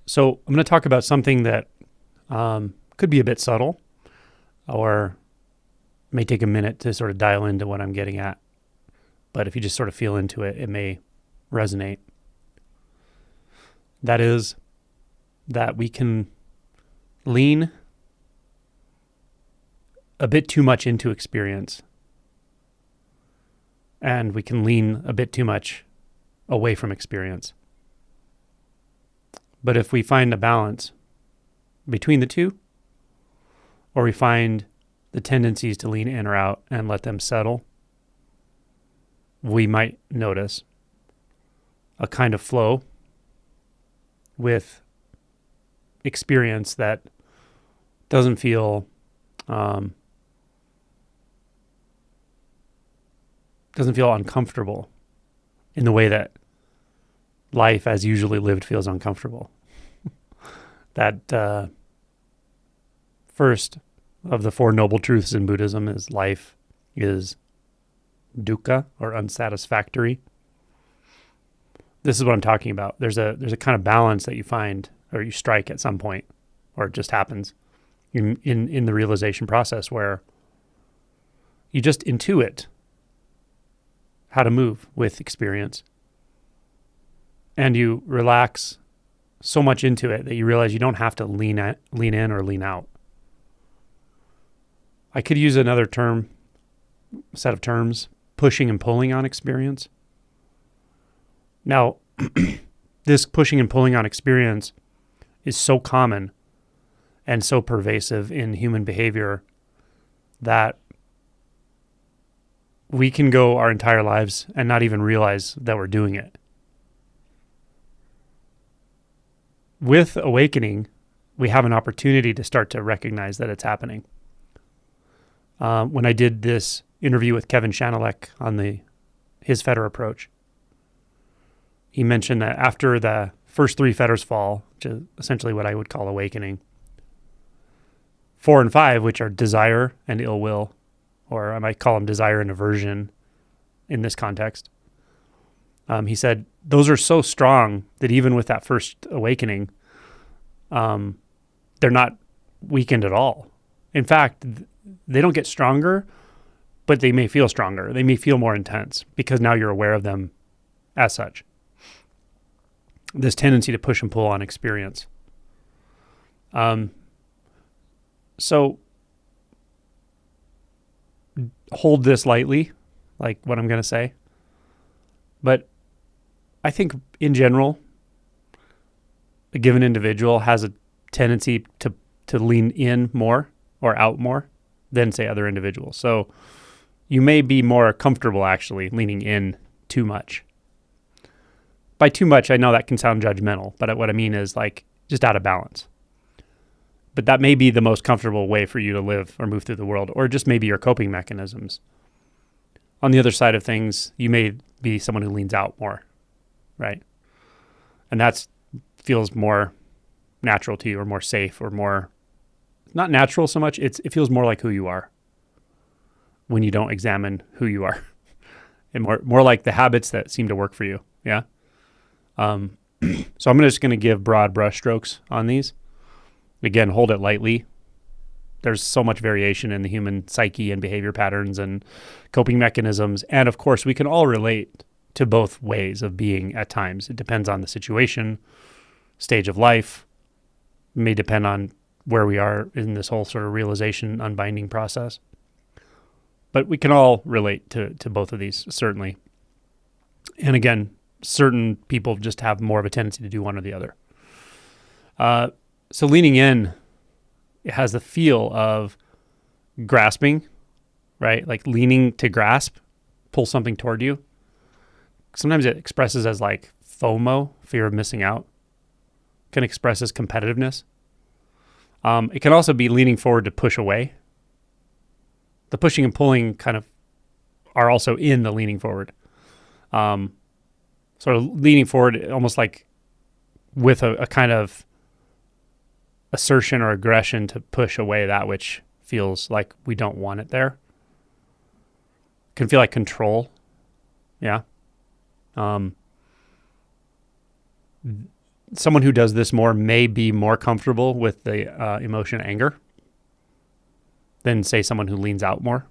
So I'm going to talk about something that could be a bit subtle or may take a minute to sort of dial into what I'm getting at. But if you just sort of feel into it, it may resonate. That is that we can lean a bit too much into experience, and we can lean a bit too much away from experience. But if we find a balance between the two, or we find the tendencies to lean in or out and let them settle, we might notice a kind of flow with experience that doesn't feel uncomfortable in the way that life as usually lived feels uncomfortable. That first of the Four Noble Truths in Buddhism is life is dukkha, or unsatisfactory. This is what I'm talking about. There's a kind of balance that you find or you strike at some point, or it just happens in the realization process where you just intuit how to move with experience. And you relax so much into it that you realize you don't have to lean in or lean out. I could use another set of terms, pushing and pulling on experience. Now, this pushing and pulling on experience is so common and so pervasive in human behavior that we can go our entire lives and not even realize that we're doing it. With awakening, we have an opportunity to start to recognize that it's happening. When I did this interview with Kevin Shanalek on his fetter approach, he mentioned that after the first 3 fetters fall, which is essentially what I would call awakening, 4 and 5, which are desire and ill will, or I might call them desire and aversion in this context, he said those are so strong that even with that first awakening, they're not weakened at all. In fact, they don't get stronger, but they may feel stronger. They may feel more intense because now you're aware of them as such. This tendency to push and pull on experience. So hold this lightly, like what I'm going to say. But I think in general, a given individual has a tendency to lean in more or out more than, say, other individuals. So you may be more comfortable actually leaning in too much. By too much, I know that can sound judgmental, but what I mean is like just out of balance. But that may be the most comfortable way for you to live or move through the world, or just maybe your coping mechanisms. On the other side of things, you may be someone who leans out more, right? And that feels more natural to you, or more safe, or more, not natural so much, it feels more like who you are when you don't examine who you are. And more like the habits that seem to work for you, yeah? So I'm just going to give broad brushstrokes on these. Again, hold it lightly. There's so much variation in the human psyche and behavior patterns and coping mechanisms. And of course, we can all relate to both ways of being at times. It depends on the situation, stage of life. It may depend on where we are in this whole sort of realization unbinding process. But we can all relate to both of these, certainly. And again, certain people just have more of a tendency to do one or the other. So leaning in, it has the feel of grasping, right? Like leaning to grasp, pull something toward you. Sometimes it expresses as like FOMO, fear of missing out. It can express as competitiveness. It can also be leaning forward to push away. The pushing and pulling kind of are also in the leaning forward. Sort of leaning forward almost like with a kind of assertion or aggression to push away that which feels like we don't want it there. It can feel like control. Yeah. someone who does this more may be more comfortable with the emotion anger than, say, someone who leans out more.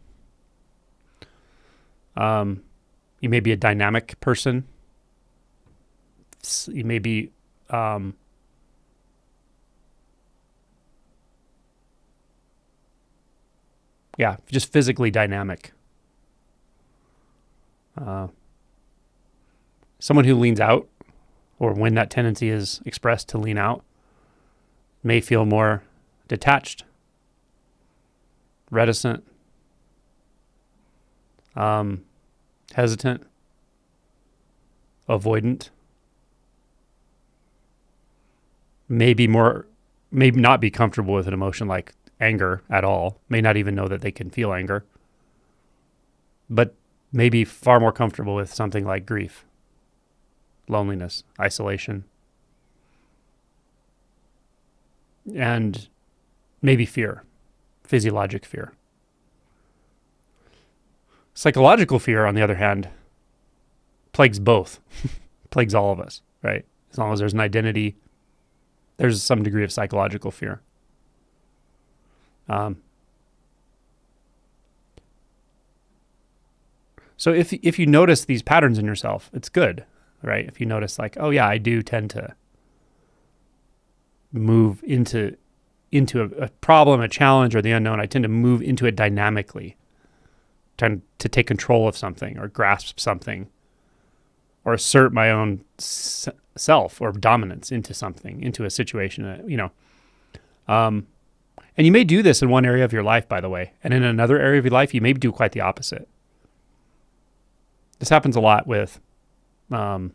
You may be a dynamic person. You may be just physically dynamic. Someone who leans out, or when that tendency is expressed to lean out, may feel more detached, reticent, hesitant, avoidant, maybe not be comfortable with an emotion like anger at all, may not even know that they can feel anger, but may be far more comfortable with something like grief, loneliness, isolation, and maybe fear, physiologic fear. Psychological fear, on the other hand, plagues both, plagues all of us, right? As long as there's an identity, there's some degree of psychological fear. So if you notice these patterns in yourself, it's good, right? If you notice like, oh yeah, I do tend to move into a problem, a challenge, or the unknown. I tend to move into it dynamically, tend to take control of something or grasp something or assert my own self or dominance into something, into a situation, and you may do this in one area of your life, by the way, and in another area of your life, you may do quite the opposite. This happens a lot with the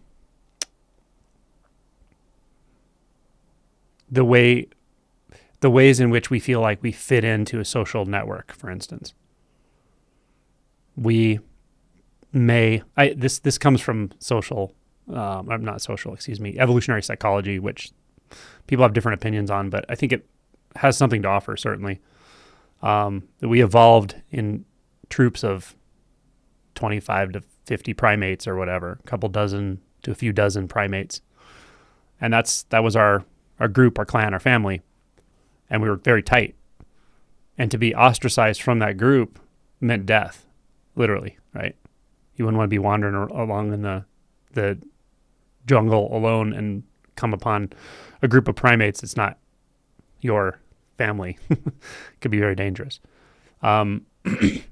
ways in which we feel like we fit into a social network, for instance. We may, this comes from evolutionary psychology, which people have different opinions on, but I think it has something to offer, certainly. That we evolved in troops of 25 to 50 primates or whatever, a couple dozen to a few dozen primates. And that was our group, our clan, our family. And we were very tight. And to be ostracized from that group meant death, literally, right? You wouldn't want to be wandering along in the jungle alone and come upon a group of primates that's not your family. It could be very dangerous.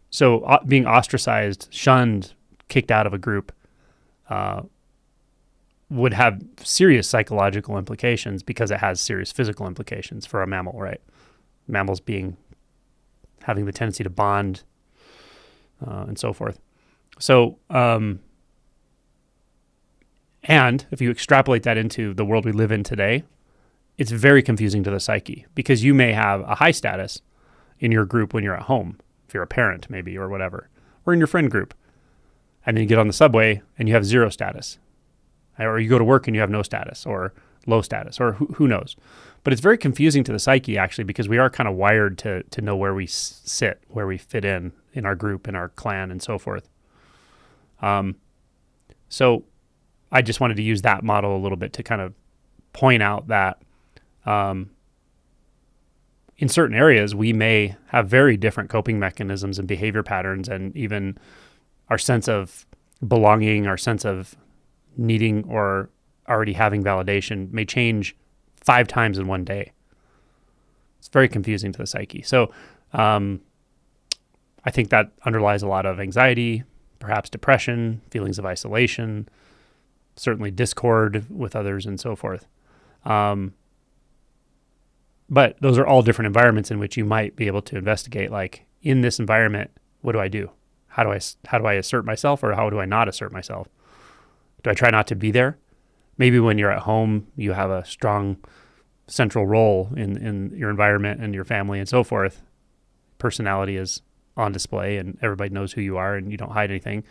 So being ostracized, shunned, kicked out of a group would have serious psychological implications because it has serious physical implications for a mammal, right? Mammals having the tendency to bond and so forth. So, and if you extrapolate that into the world we live in today, it's very confusing to the psyche because you may have a high status in your group when you're at home, if you're a parent maybe or whatever, or in your friend group. And then you get on the subway and you have zero status. Or you go to work and you have no status or low status or who knows. But it's very confusing to the psyche actually because we are kind of wired to know where we sit, where we fit in our group, in our clan and so forth. So I just wanted to use that model a little bit to kind of point out that in certain areas, we may have very different coping mechanisms and behavior patterns, and even our sense of belonging, our sense of needing or already having validation may change 5 times in one day. It's very confusing to the psyche. So I think that underlies a lot of anxiety, perhaps depression, feelings of isolation, certainly discord with others and so forth. But those are all different environments in which you might be able to investigate, like, in this environment, what do I do? How do I assert myself, or how do I not assert myself? Do I try not to be there? Maybe when you're at home, you have a strong central role in your environment and your family and so forth. Personality is on display and everybody knows who you are and you don't hide anything.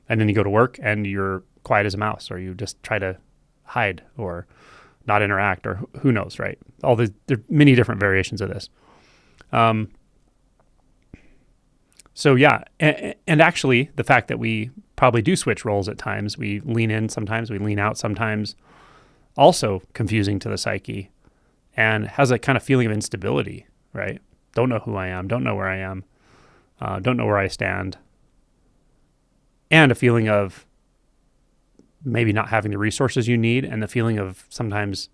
And then you go to work and you're quiet as a mouse, or you just try to hide or not interact, or who knows, right? There are many different variations of this. So yeah, and actually the fact that we probably do switch roles at times, we lean in sometimes, we lean out sometimes, also confusing to the psyche and has a kind of feeling of instability, right? Don't know who I am, don't know where I am, don't know where I stand, and a feeling of maybe not having the resources you need, and the feeling of sometimes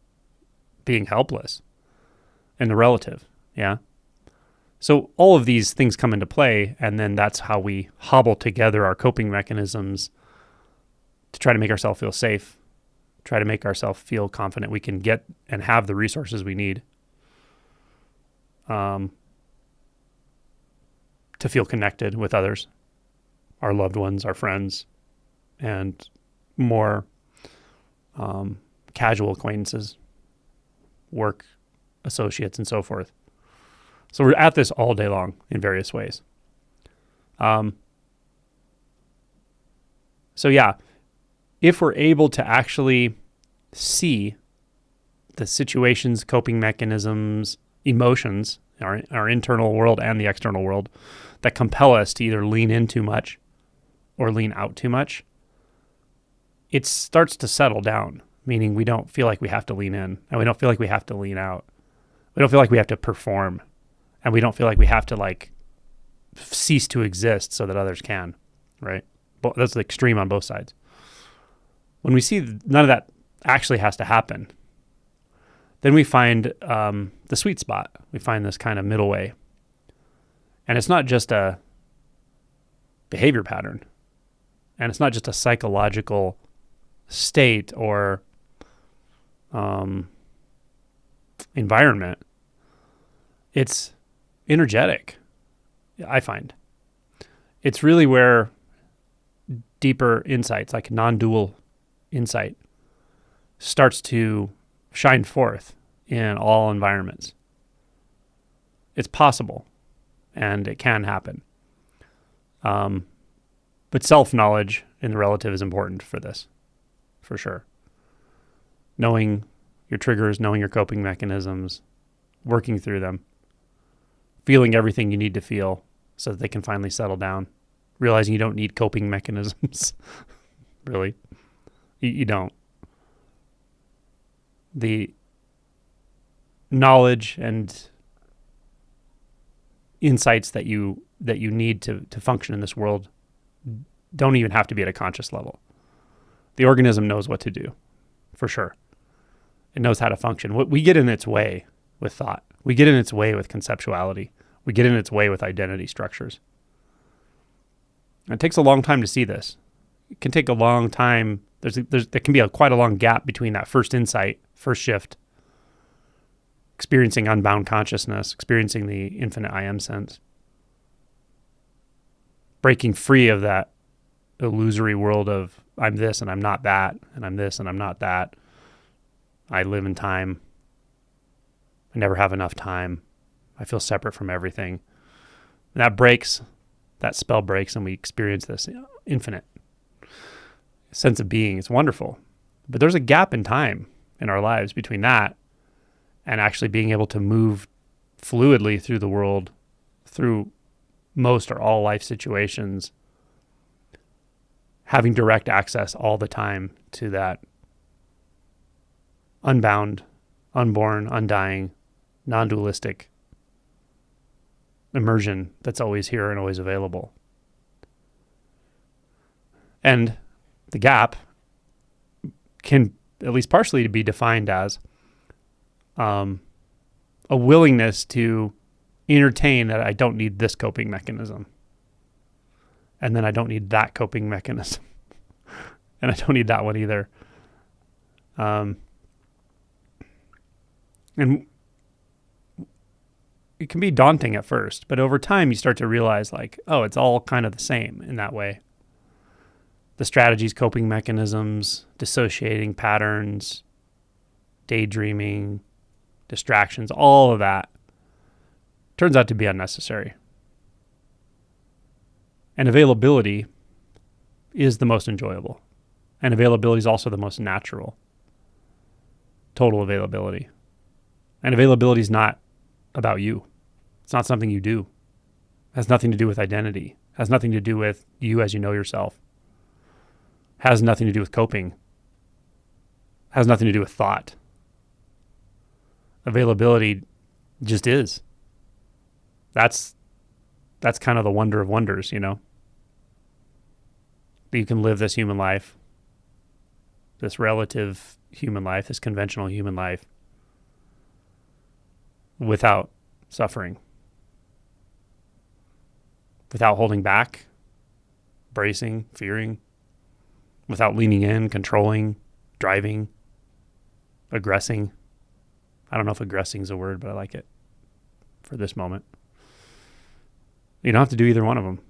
being helpless in the relative, yeah? So all of these things come into play, and then that's how we hobble together our coping mechanisms to try to make ourselves feel safe, try to make ourselves feel confident we can get and have the resources we need to feel connected with others, our loved ones, our friends, and more casual acquaintances, work associates, and so forth. So we're at this all day long in various ways. So yeah, if we're able to actually see the situations, coping mechanisms, emotions, our internal world and the external world that compel us to either lean in too much or lean out too much, it starts to settle down, meaning we don't feel like we have to lean in, and we don't feel like we have to lean out. We don't feel like we have to perform, and we don't feel like we have to like cease to exist so that others can, right? But that's the extreme on both sides. When we see none of that actually has to happen, then we find the sweet spot. We find this kind of middle way. And it's not just a behavior pattern, and it's not just a psychological state or environment. It's energetic, I find. It's really where deeper insights, like non-dual insight, starts to shine forth in all environments. It's possible, and it can happen. But self-knowledge in the relative is important for this, for sure. Knowing your triggers, knowing your coping mechanisms, working through them, feeling everything you need to feel so that they can finally settle down, realizing you don't need coping mechanisms. Really. You don't. The knowledge and insights that you need to function in this world don't even have to be at a conscious level. The organism knows what to do, for sure. It knows how to function. We get in its way with thought. We get in its way with conceptuality. We get in its way with identity structures. It takes a long time to see this. It can take a long time. There can be quite a long gap between that first insight, first shift, experiencing unbound consciousness, experiencing the infinite I am sense, breaking free of that illusory world of I'm this and I'm not that, and I'm this and I'm not that. I live in time. I never have enough time. I feel separate from everything. And that breaks, that spell breaks, and we experience this infinite sense of being. It's wonderful. But there's a gap in time in our lives between that and actually being able to move fluidly through the world, through most or all life situations, having direct access all the time to that unbound, unborn, undying, non-dualistic immersion that's always here and always available. And the gap can at least partially be defined as a willingness to entertain that I don't need this coping mechanism, and then I don't need that coping mechanism, and I don't need that one either. And it can be daunting at first, but over time you start to realize like, oh, it's all kind of the same in that way. The strategies, coping mechanisms, dissociating patterns, daydreaming, distractions, all of that turns out to be unnecessary. And availability is the most enjoyable. And availability is also the most natural. Total availability. And availability is not about you. It's not something you do. It has nothing to do with identity. It has nothing to do with you as you know yourself. It has nothing to do with coping. It has nothing to do with thought. Availability just is. That's kind of the wonder of wonders, you know? That you can live this human life, this relative human life, this conventional human life, without suffering, without holding back, bracing, fearing, without leaning in, controlling, driving, aggressing. I don't know if aggressing is a word, but I like it for this moment. You don't have to do either one of them.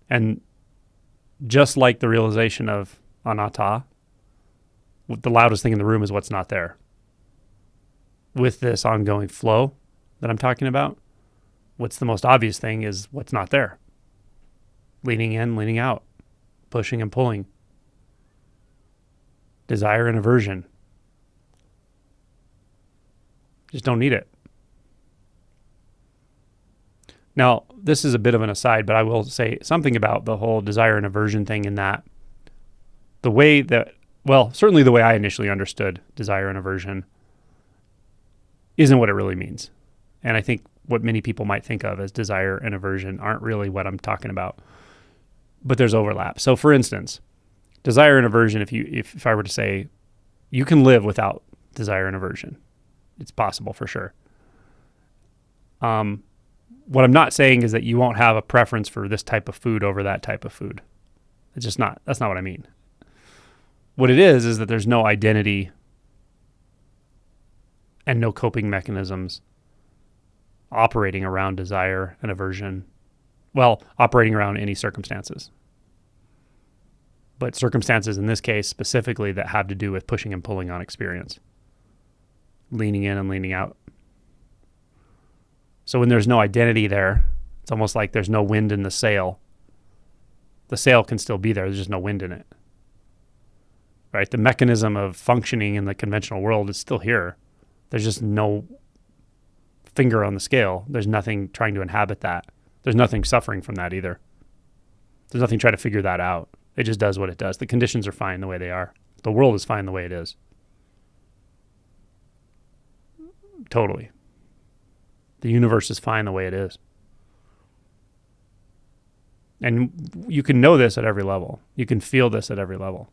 And just like the realization of anatta, the loudest thing in the room is what's not there. With this ongoing flow that I'm talking about, what's the most obvious thing is what's not there. Leaning in, leaning out, pushing and pulling, desire and aversion. Just don't need it. Now, this is a bit of an aside, but I will say something about the whole desire and aversion thing in that the way that, well, certainly the way I initially understood desire and aversion isn't what it really means. And I think what many people might think of as desire and aversion aren't really what I'm talking about, but there's overlap. So for instance, desire and aversion, if I were to say you can live without desire and aversion, it's possible for sure. What I'm not saying is that you won't have a preference for this type of food over that type of food. That's not what I mean. What it is that there's no identity and no coping mechanisms operating around desire and aversion. Well, operating around any circumstances. But circumstances in this case specifically that have to do with pushing and pulling on experience. Leaning in and leaning out. So when there's no identity there, it's almost like there's no wind in the sail. The sail can still be there, there's just no wind in it. Right? The mechanism of functioning in the conventional world is still here. There's just no finger on the scale. There's nothing trying to inhabit that. There's nothing suffering from that either. There's nothing trying to figure that out. It just does what it does. The conditions are fine the way they are. The world is fine the way it is. Totally. The universe is fine the way it is. And you can know this at every level. You can feel this at every level.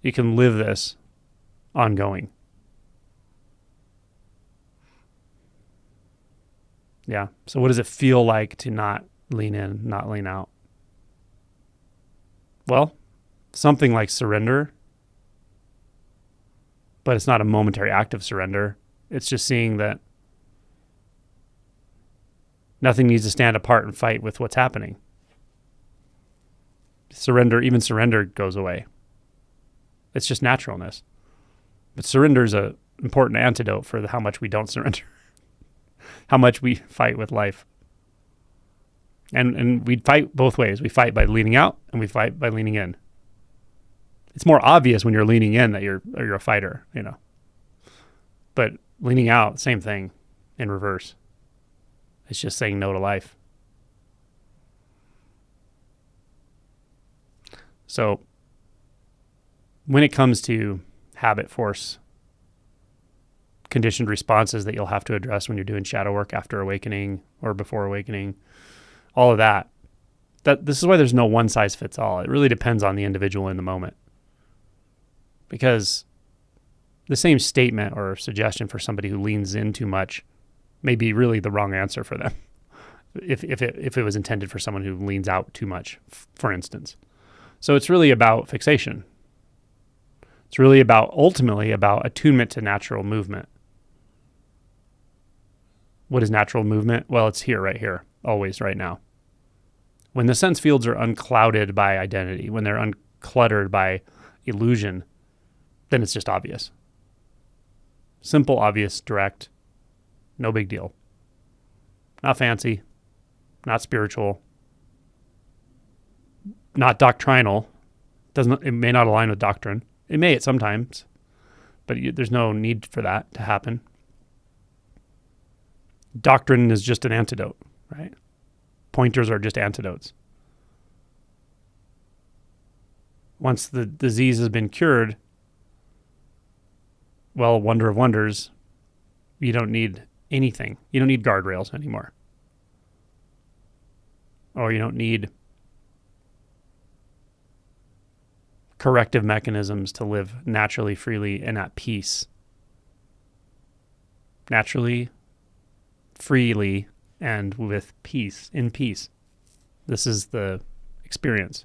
You can live this ongoing. Yeah. So what does it feel like to not lean in, not lean out? Well, something like surrender, but it's not a momentary act of surrender. It's just seeing that nothing needs to stand apart and fight with what's happening. Even surrender goes away. It's just naturalness. But surrender is an important antidote for how much we don't surrender, how much we fight with life. And we fight both ways. We fight by leaning out and we fight by leaning in. It's more obvious when you're leaning in that you're a fighter, you know. But leaning out, same thing in reverse. It's just saying no to life. So when it comes to habit force, conditioned responses that you'll have to address when you're doing shadow work after awakening or before awakening, all of that this is why there's no one size fits all. It really depends on the individual in the moment. Because the same statement or suggestion for somebody who leans in too much may be really the wrong answer for them. If it was intended for someone who leans out too much, for instance. So it's really about fixation. It's really ultimately about attunement to natural movement. What is natural movement? Well, it's here, right here, always, right now. When the sense fields are unclouded by identity, when they're uncluttered by illusion, then it's just obvious. Simple, obvious, direct, no big deal. Not fancy, not spiritual, not doctrinal. It may not align with doctrine. It may at sometimes, but there's no need for that to happen. Doctrine is just an antidote, right? Pointers are just antidotes. Once the disease has been cured, well, wonder of wonders, you don't need anything. You don't need guardrails anymore. Or you don't need corrective mechanisms to live naturally, freely, and at peace. Naturally, freely, and with peace, in peace. This is the experience.